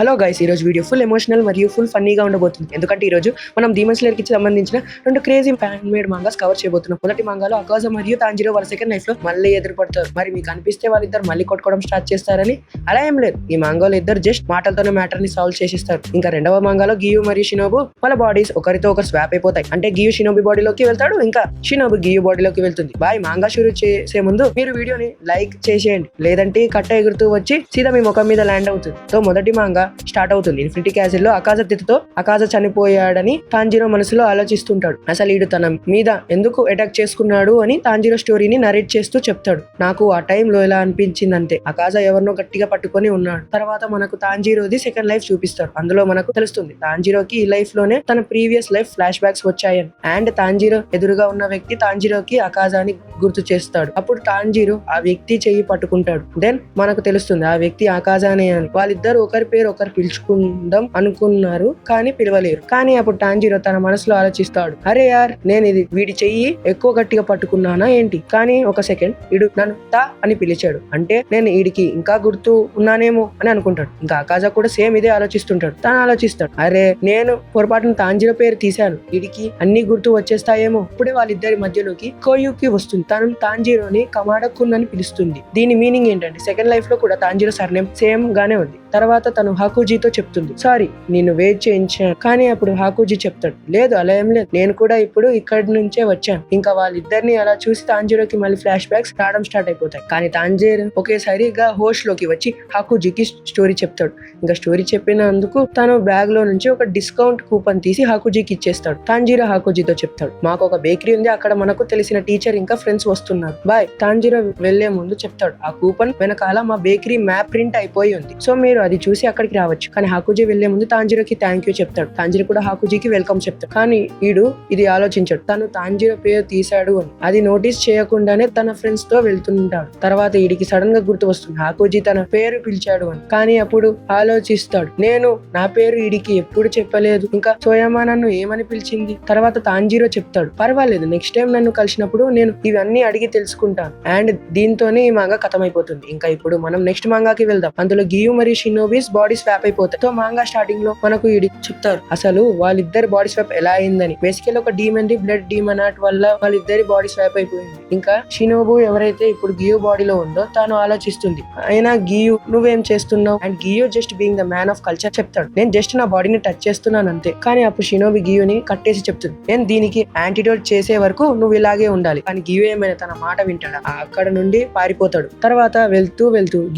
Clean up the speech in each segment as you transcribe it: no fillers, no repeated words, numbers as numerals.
Hello guys, ఈ రోజు video full emotional మరియు ఫుల్ ఫన్నీగా ఉండబోతుంది. ఎందుకంటే ఈ రోజు మనం డీమన్ స్లేయర్ కి సంబంధించిన రెండు క్రేజీ ఫ్యాన్ మేడ్ మంగాస్ కవర్ చేయబోతున్నాం. మొదటి మంగాలో అకాజా మరియు తాంజిరో వాళ్ళ సెకండ్ లైఫ్ లో మళ్ళీ ఎదురుపడతారు. మరి మీకు అనిపిస్తే వాళ్ళిద్దరు మళ్ళీ కొట్టుకోవడం స్టార్ట్ చేస్తారని? అలా ఏం లేదు. ఈ మంగాలో ఇద్దరు జస్ట్ మాటలతోనే మ్యాటర్ ని సాల్వ్ చేసిస్తారు. ఇంకా రెండవ మంగాలో గియు మరియు షినోబు వాళ్ళ బాడీస్ ఒకరితో ఒకరు స్వాప్ అయిపోతాయి. అంటే గియు షినోబి బాడీలోకి వెళ్తాడు, ఇంకా షినోబు గియు బాడీలోకి వెళ్తుంది. బాయ్, మంగా షురూ చేసే ముందు మీరు వీడియోని లైక్ చేసేయండి, లేదంటే కట్ట ఎగురుతూ వచ్చి సీదా మీ ముఖం మీద ల్యాండ్ అవుతుంది. సో మొదటి మంగా స్టార్ట్ అవుతుంది. ఇన్ఫినిటీ క్యాసిల్ లో అకాజా తిథితో అకాజా చనిపోయాడని తాంజిరో మనసులో ఆలోచిస్తుంటాడు. అసలు ఈడు తన మీద ఎందుకు అటాక్ చేసుకున్నాడు అని తాంజిరో స్టోరీని నరేట్ చేస్తూ చెప్తాడు. నాకు ఆ టైంలో ఎలా అనిపించింది అంటే అకాజా ఎవరినో గట్టిగా పట్టుకొని ఉన్నాడు. తర్వాత మనకు తాంజిరోది సెకండ్ లైఫ్ చూపిస్తాడు. అందులో మనకు తెలుస్తుంది తాంజిరోకి ఈ లైఫ్ లోనే తన ప్రీవియస్ లైఫ్ ఫ్లాష్ బ్యాక్స్ వచ్చాయని. అండ్ తాంజిరో ఎదురుగా ఉన్న వ్యక్తి తాంజిరోకి అకాజాని గుర్తు చేస్తాడు. అప్పుడు తాంజిరో ఆ వ్యక్తి చెయ్యి పట్టుకుంటాడు. దెన్ మనకు తెలుస్తుంది ఆ వ్యక్తి అకాజానే అని. వాళ్ళిద్దరు ఒకరి పేరు ఒకరు పిలుచుకుందాం అనుకున్నారు, కానీ పిలవలేరు. కానీ అప్పుడు తాంజిరో తన మనసులో ఆలోచిస్తాడు, అరే యార్, నేను ఇది వీడి చెయ్యి ఎక్కువ గట్టిగా పట్టుకున్నానా ఏంటి? కానీ ఒక సెకండ్, ఇడు నన్ను తా అని పిలిచాడు అంటే నేను వీడికి ఇంకా గుర్తు ఉన్నానేమో అని అనుకుంటాడు. ఇంకా అకాజా కూడా సేమ్ ఇదే ఆలోచిస్తుంటాడు. తను ఆలోచిస్తాడు, అరే నేను పొరపాటున తాంజిరో పేరు తీశాను, వీడికి అన్ని గుర్తు వచ్చేస్తాయేమో. ఇప్పుడే వాళ్ళిద్దరి మధ్యలోకి కోయుకి వస్తుంది. తను తాంజిరోని కమాడకున్ అని పిలుస్తుంది. దీని మీనింగ్ ఏంటంటే సెకండ్ లైఫ్ లో కూడా తాంజిరో సర్నేమ్ సేమ్ గానే ఉంది. తర్వాత తను హాకుజీతో చెప్తుంది, సారీ నిన్ను వెయిట్ చేయించాను. కానీ అప్పుడు హాకుజీ చెప్తాడు, లేదు అలా ఏం లేదు, నేను కూడా ఇప్పుడు ఇక్కడి నుంచే వచ్చాను. ఇంకా వాళ్ళిద్దరిని అలా చూసి తాంజిరోకి మళ్ళీ ఫ్లాష్ బ్యాక్స్ రావడం స్టార్ట్ అయిపోతాయి. కానీ తాంజిరో ఒకేసారిగా హోస్ట్ లోకి వచ్చి హాకుజీకి స్టోరీ చెప్తాడు. ఇంకా స్టోరీ చెప్పినందుకు తను బ్యాగ్ లో నుంచి ఒక డిస్కౌంట్ కూపన్ తీసి హాకుజీకి ఇచ్చేస్తాడు. తాంజిరో హాకుజీతో చెప్తాడు, మాకు ఒక బేకరీ ఉంది, అక్కడ మనకు తెలిసిన టీచర్ ఇంకా ఫ్రెండ్స్ వస్తున్నారు, బాయ్. తాంజిరో వెళ్లే ముందు చెప్తాడు, ఆ కూపన్ వెనకాల మా బేకరీ మ్యాప్ ప్రింట్ అయిపోయి ఉంది, సో మీరు అది చూసి అక్కడికి రావచ్చు. కానీ హాకుజీ వెళ్లే ముందు తాంజిరోకి థ్యాంక్ యూ చెప్తాడు. తాంజిరో కూడా హాకుజీకి వెల్కమ్ చెప్తాడు. కానీ వీడు ఇది ఆలోచించాడు, తను తాంజిరో పేరు తీశాడు అని. అది నోటీస్ చేయకుండానే తన ఫ్రెండ్స్ తో వెళ్తుంటాడు. తర్వాత వీడికి సడన్ గా గుర్తు వస్తుంది హాకుజీ తన పేరు పిలిచాడు అని. కానీ అప్పుడు ఆలోచిస్తాడు, నేను నా పేరు వీడికి ఎప్పుడు చెప్పలేదు, ఇంకా సోయమా నన్ను ఏమని పిలిచింది. తర్వాత తాంజిరో చెప్తాడు, పర్వాలేదు, నెక్స్ట్ టైం నన్ను కలిసినప్పుడు నేను ఇవన్నీ అడిగి తెలుసుకుంటాను. అండ్ దీంతోనే ఈ మంగా ఖతం అయిపోతుంది. ఇంకా ఇప్పుడు మనం నెక్స్ట్ మంగాకి వెళ్దాం. అందులో గియు మరియు షినోబిస్ బాడీ స్వాప్ అయిపోతాయి. సో మంగా స్టార్టింగ్ లో మనకు ఇది చెప్తారు అసలు వాళ్ళిద్దరి బాడీ స్వాప్ ఎలా అయిందని. బేసికల్ ఒక demon the blood demon art వల్ల వాళ్ళిద్దరి బాడీ స్వాప్ అయిపోయింది. ఇంకా షినోబు ఎవరైతే ఇప్పుడు గియు బాడీలో ఉందో తాను ఆలోచిస్తుంది, అయినా గియు నువ్వేం చేస్తున్నావు? అండ్ గియు just being the man of culture చెప్తాడు, నేను జస్ట్ నా బాడీని టచ్ చేస్తున్నాను అంతే. కానీ అప్పుడు షినోబి గియుని కట్టేసి చెప్తుంది, నేను దీనికి యాంటీడోట్ చేసే వరకు నువ్వు ఇలాగే ఉండాలి. కానీ గియు ఏమైనా తన మాట వింటాడా? అక్కడ నుండి పారిపోతాడు. తర్వాత వెళ్తూ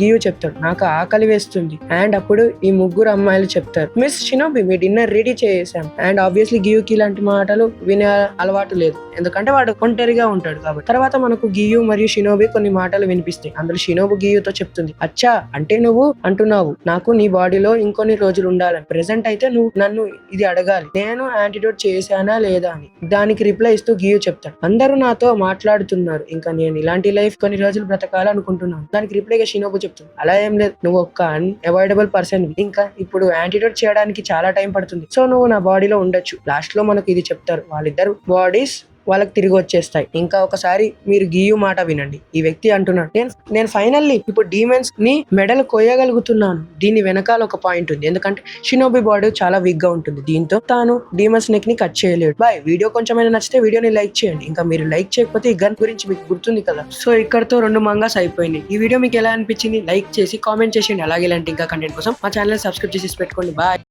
గియు చెప్తాడు, నాకు ఆకలి వేస్తుంది. అండ్ అప్పుడు ఈ ముగ్గురు అమ్మాయిలు చెప్తారు, మిస్ షినోబి మీ డిన్నర్ రెడీ చేసాం. అండ్ ఆబ్వియస్లీ గియుకి ఇలాంటి మాటలు వినే అలవాటు లేదు, ఎందుకంటే వాడు ఒంటరిగా ఉంటాడు కాబట్టి. తర్వాత మనకు గియు మరియు షినోబి కొన్ని మాటలు వినిపిస్తాయి. అందులో షినోబు గియుతో చెప్తుంది, అచ్చా అంటే నువ్వు అంటున్నావు నాకు నీ బాడీలో ఇంకొన్ని రోజులు ఉండాలని. ప్రెసెంట్ అయితే నువ్వు నన్ను ఇది అడగాలి, నేను యాంటీడోట్ చేశానా లేదా అని. దానికి రిప్లై ఇస్తూ గియు చెప్తాడు, అందరూ నాతో మాట్లాడుతున్నారు, ఇంకా నేను ఇలాంటి లైఫ్ కొన్ని రోజులు బ్రతకాలనుకుంటున్నాను. దానికి రిప్లైగా షినోబు చెప్తుంది, అలా ఏం లేదు, నువ్వు ఒక్క అన్అవాయిడబుల్ పర్సన్, ఇంకా ఇప్పుడు యాంటీడోట్ చేయడానికి చాలా టైం పడుతుంది, సో నువ్వు నా బాడీలో ఉండొచ్చు. లాస్ట్ లో మనకు ఇది చెప్తారు, వాళ్ళిద్దరు బాడీస్ వాళ్ళకి తిరిగి వచ్చేస్తాయి. ఇంకా ఒకసారి మీరు గియు మాట వినండి. ఈ వ్యక్తి అంటున్నాడు, నేను ఫైనల్లీ ఇప్పుడు డీమన్స్ ని మెడల్ కోయగలుగుతున్నాను. దీని వెనకాల ఒక పాయింట్ ఉంది, ఎందుకంటే షినోబి బాడీ చాలా వీక్ గా ఉంటుంది, దీంతో తాను డీమన్స్ నెక్ ని కట్ చేయలేడు. బాయ్, వీడియో కొంచెమైనా నచ్చితే వీడియోని లైక్ చేయండి. ఇంకా మీరు లైక్ చేయకపోతే ఈ గన్ గురించి మీకు గుర్తుంది కదా. సో ఇక్కడతో 2 మంగాస్ అయిపోయినాయి. ఈ వీడియో మీకు ఎలా అనిపించింది? లైక్ చేసి కామెంట్ చేసేయండి. అలాగే ఇలాంటి ఇంకా కంటెంట్ కోసం మా ఛానల్ సబ్స్క్రైబ్ చేసి పెట్టుకోండి. బాయ్.